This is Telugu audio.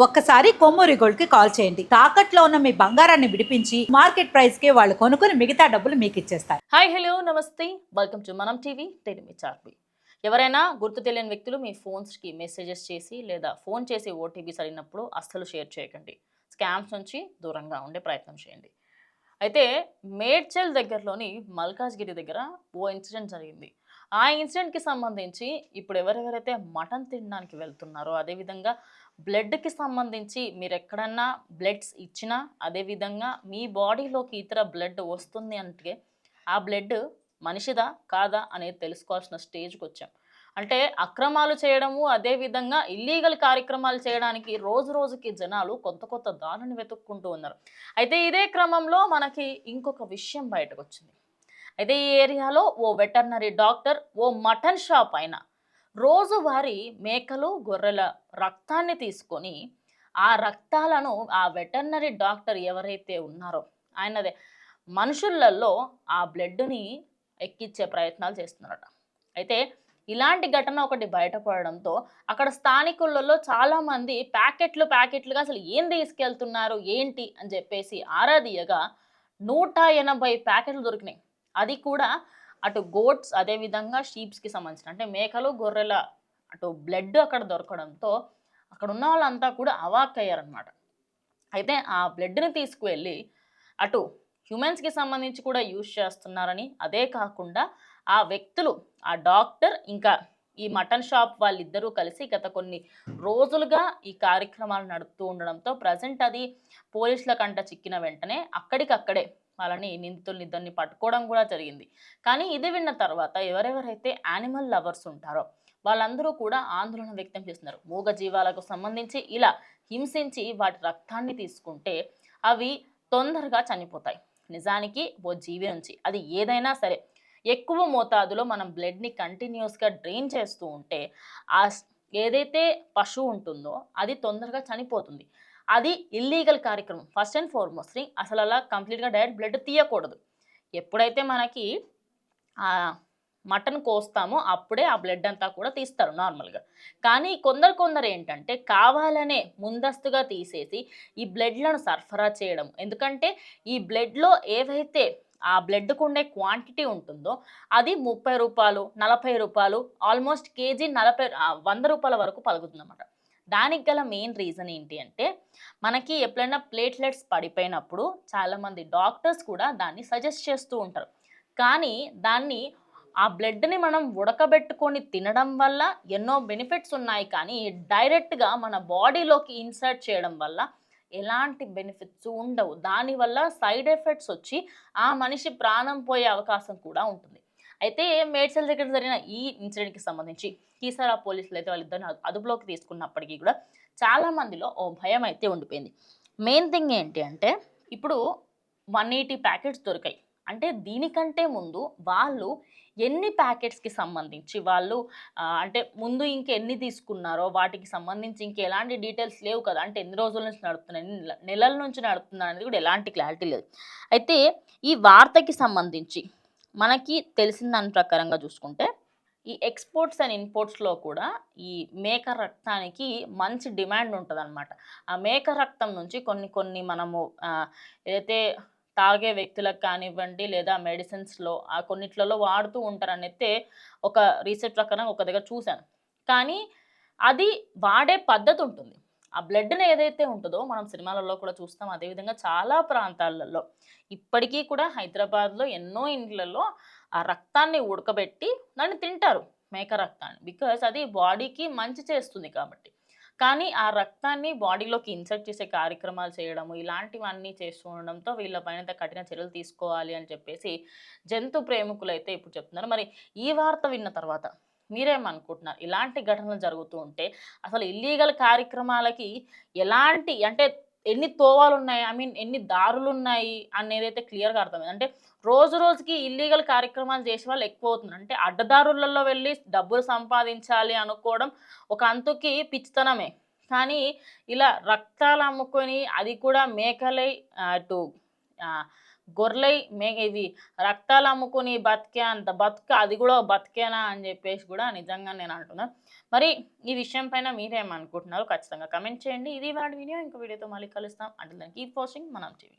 ఒక్కసారి కొమ్మూరి గోల్డ్ కి కాల్ చేయండి. తాకట్లో ఉన్న మీ బంగారాన్ని విడిపించి మార్కెట్ ప్రైస్ కి వాళ్ళు కొనుక్కుని మిగతా డబ్బులు మీకు ఇచ్చేస్తారు. హాయ్ హలో నమస్తే, వెల్కమ్ టు మనం టీవీ. నేను మీ చార్మి. ఎవరైనా గుర్తు తెలియని వ్యక్తులు మీ ఫోన్స్కి మెసేజెస్ చేసి లేదా ఫోన్ చేసి ఓటీపీస్ అడిగినప్పుడు అస్సలు షేర్ చేయకండి. స్కామ్స్ నుంచి దూరంగా ఉండే ప్రయత్నం చేయండి. అయితే మేడ్చల్ దగ్గరలోని మల్కాజ్గిరి దగ్గర ఓ ఇన్సిడెంట్ జరిగింది. ఆ ఇన్సిడెంట్కి సంబంధించి ఇప్పుడు ఎవరెవరైతే మటన్ తినడానికి వెళ్తున్నారో, అదేవిధంగా బ్లడ్కి సంబంధించి మీరు ఎక్కడన్నా బ్లడ్స్ ఇచ్చినా, అదేవిధంగా మీ బాడీలోకి ఇతర బ్లడ్ వస్తుంది అంటే ఆ బ్లడ్ మనిషిదా కాదా అనేది తెలుసుకోవాల్సిన స్టేజ్కి వచ్చాం. అంటే అక్రమాలు చేయడము, అదేవిధంగా ఇల్లీగల్ కార్యక్రమాలు చేయడానికి రోజు రోజుకి జనాలు కొత్త కొత్త దారులను వెతుక్కుంటూ ఉన్నారు. అయితే ఇదే క్రమంలో మనకి ఇంకొక విషయం బయటకు వచ్చింది. అయితే ఈ ఏరియాలో ఓ వెటర్నరీ డాక్టర్ ఓ మటన్ షాప్ అయిన రోజువారీ మేకలు గొర్రెల రక్తాన్ని తీసుకొని ఆ రక్తాలను ఆ వెటర్నరీ డాక్టర్ ఎవరైతే ఉన్నారో ఆయనదే మనుషులలో ఆ బ్లడ్ని ఎక్కించే ప్రయత్నాలు చేస్తున్నారట. అయితే ఇలాంటి ఘటన ఒకటి బయటపడడంతో అక్కడ స్థానికులలో చాలామంది ప్యాకెట్లుగా అసలు ఏం తీసుకెళ్తున్నారు ఏంటి అని చెప్పేసి ఆరా తీయగా 180 ప్యాకెట్లు దొరికినాయి. అది కూడా అటు గోట్స్ అదేవిధంగా షీప్స్కి సంబంధించిన అంటే మేకలు గొర్రెల అటు బ్లడ్ అక్కడ దొరకడంతో అక్కడ ఉన్న వాళ్ళంతా కూడా అవాక్కయ్యారనమాట. అయితే ఆ బ్లడ్ని తీసుకువెళ్ళి అటు హ్యూమన్స్కి సంబంధించి కూడా యూజ్ చేస్తున్నారని, అదే కాకుండా ఆ వ్యక్తులు ఆ డాక్టర్ ఇంకా ఈ మటన్ షాప్ వాళ్ళిద్దరూ కలిసి గత కొన్ని రోజులుగా ఈ కార్యక్రమాలు నడుపుతూ ఉండడంతో ప్రజెంట్ అది పోలీసుల కంట చిక్కిన వెంటనే అక్కడికక్కడే వాళ్ళని నిందితుల్నిద్దరిని పట్టుకోవడం కూడా జరిగింది. కానీ ఇది విన్న తర్వాత ఎవరెవరైతే యానిమల్ లవర్స్ ఉంటారో వాళ్ళందరూ కూడా ఆందోళన వ్యక్తం చేస్తున్నారు. మూగ జీవాలకు సంబంధించి ఇలా హింసించి వాటి రక్తాన్ని తీసుకుంటే అవి తొందరగా చనిపోతాయి. నిజానికి ఓ జీవి నుంచి అది ఏదైనా సరే ఎక్కువ మోతాదులో మనం బ్లడ్ని కంటిన్యూస్గా డ్రైన్ చేస్తూ ఉంటే ఆ ఏదైతే పశువు ఉంటుందో అది తొందరగా చనిపోతుంది. అది ఇల్లీగల్ కార్యక్రమం. ఫస్ట్ అండ్ ఫార్మోస్ట్ థింగ్ అసలు అలా కంప్లీట్గా డైరెక్ట్ బ్లడ్ తీయకూడదు. ఎప్పుడైతే మనకి మటన్ కోస్తామో అప్పుడే ఆ బ్లడ్ అంతా కూడా తీస్తారు నార్మల్గా. కానీ కొందరు ఏంటంటే కావాలనే ముందస్తుగా తీసేసి ఈ బ్లడ్లను సరఫరా చేయడం. ఎందుకంటే ఈ బ్లడ్లో ఏవైతే ఆ బ్లడ్కు ఉండే క్వాంటిటీ ఉంటుందో అది 30 రూపాయలు 40 రూపాయలు ఆల్మోస్ట్ కేజీ 100 రూపాయల వరకు పలుకుతుందన్నమాట. దానికి గల మెయిన్ రీజన్ ఏంటి అంటే మనకి ఎప్పుడైనా ప్లేట్లెట్స్ పడిపోయినప్పుడు చాలామంది డాక్టర్స్ కూడా దాన్ని సజెస్ట్ చేస్తూ ఉంటారు. కానీ దాన్ని ఆ బ్లడ్ని మనం ఉడకబెట్టుకొని తినడం వల్ల ఎన్నో బెనిఫిట్స్ ఉన్నాయి. కానీ డైరెక్ట్గా మన బాడీలోకి ఇన్సర్ట్ చేయడం వల్ల ఎలాంటి బెనిఫిట్స్ ఉండవు. దానివల్ల సైడ్ ఎఫెక్ట్స్ వచ్చి ఆ మనిషి ప్రాణం పోయే అవకాశం కూడా ఉంటుంది. అయితే మేడ్చల్ దగ్గర జరిగిన ఈ ఇన్సిడెంట్కి సంబంధించి కీసరా పోలీసులు అయితే వాళ్ళిద్దరిని అదుపులోకి తీసుకున్నప్పటికీ కూడా చాలామందిలో ఓ భయం అయితే ఉండిపోయింది. మెయిన్ థింగ్ ఏంటి అంటే ఇప్పుడు 180 ప్యాకెట్స్ దొరికాయి. అంటే దీనికంటే ముందు వాళ్ళు ఎన్ని ప్యాకెట్స్కి సంబంధించి వాళ్ళు అంటే ముందు ఇంకెన్ని తీసుకున్నారో వాటికి సంబంధించి ఇంకెలాంటి డీటెయిల్స్ లేవు కదా. అంటే ఎన్ని రోజుల నుంచి నడుపుతున్నాయి, నెలల నుంచి నడుపుతున్నారు అనేది కూడా ఎలాంటి క్లారిటీ లేదు. అయితే ఈ వార్తకి సంబంధించి మనకి తెలిసిన దాని ప్రకారంగా చూసుకుంటే ఈ ఎక్స్పోర్ట్స్ అండ్ ఇంపోర్ట్స్లో కూడా ఈ మేక రక్తానికి మంచి డిమాండ్ ఉంటుందన్నమాట. ఆ మేక రక్తం నుంచి కొన్ని మనము ఏదైతే తాగే వ్యక్తులకు కానివ్వండి లేదా మెడిసిన్స్లో ఆ కొన్నిట్లలో వాడుతూ ఉంటారనైతే ఒక రీసెర్చ్ ప్రకారం ఒక దగ్గర చూశాను. కానీ అది వాడే పద్ధతి ఉంటుంది. ఆ బ్లడ్ని ఏదైతే ఉంటుందో మనం సినిమాలలో కూడా చూస్తాం. అదేవిధంగా చాలా ప్రాంతాలలో ఇప్పటికీ కూడా హైదరాబాద్లో ఎన్నో ఇండ్లలో ఆ రక్తాన్ని ఉడకబెట్టి దాన్ని తింటారు, మేక రక్తాన్ని. బికాస్ అది బాడీకి మంచి చేస్తుంది కాబట్టి. కానీ ఆ రక్తాన్ని బాడీలోకి ఇన్సర్ట్ చేసే కార్యక్రమాలు చేయడము ఇలాంటివన్నీ చేస్తూ ఉండడంతో వీళ్ళపైన కఠిన చర్యలు తీసుకోవాలి అని చెప్పేసి జంతు ప్రేమికులు అయితే ఇప్పుడు చెప్తున్నారు. మరి ఈ వార్త విన్న తర్వాత మీరేమనుకుంటున్నారు? ఇలాంటి ఘటనలు జరుగుతూ ఉంటే అసలు ఇల్లీగల్ కార్యక్రమాలకి ఎలాంటి అంటే ఎన్ని తోవాలు ఉన్నాయి, ఐ మీన్ ఎన్ని దారులు ఉన్నాయి అనేదైతే క్లియర్గా అర్థమైంది. అంటే రోజు రోజుకి ఇల్లీగల్ కార్యక్రమాలు చేసే వాళ్ళు ఎక్కువ అవుతున్నారు. అంటే అడ్డదారులలో వెళ్ళి డబ్బులు సంపాదించాలి అనుకోవడం ఒక అంతుకి పిచ్చితనమే. కానీ ఇలా రక్తాలు అమ్ముకొని అది కూడా మేకలై అటు గొర్రెలై ఇవి రక్తాలు అమ్ముకుని బతికే అంత బతుక అది కూడా బతికేనా అని చెప్పేసి కూడా నిజంగా నేను అంటున్నా. మరి ఈ విషయం పైన మీరేమనుకుంటున్నారు ఖచ్చితంగా కమెంట్ చేయండి. ఇది వాడి వీడియో, ఇంకో వీడియోతో మళ్ళీ కలుస్తాం. అంటే కీప్ వాచింగ్ మనం టీవీ.